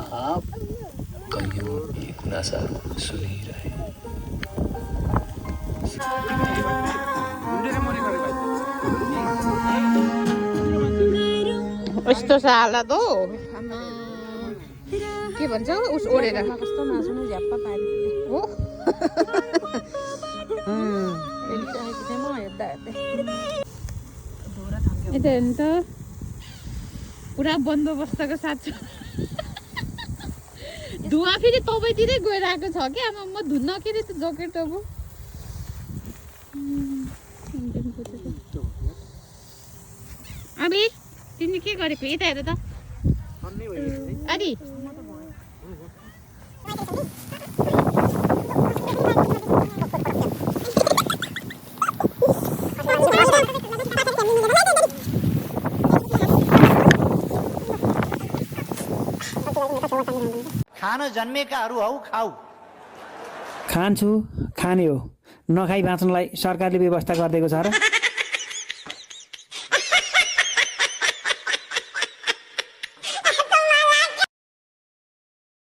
आप कहियो एक नशा सुनी रहे। यस्तो साला दो के भन्छ उस ओढेर कस्तो नाच्नु झ्याप्पा पारिदिने हो यता हेर्नु त पुरा बन्दोबस्तको साथ छ धुवा फेरि तपाईँतिरै गएर आएको छ कि आमा म धुन्न के अरे त्यो ज्याकेट अब अबे तिमीले के गरेको यता हेर त अरे खान जन्मेकाहरू हौ खाऊ खान्छु खाने हो नखाई बाँच्नलाई सरकारले व्यवस्था गरिदिएको छ र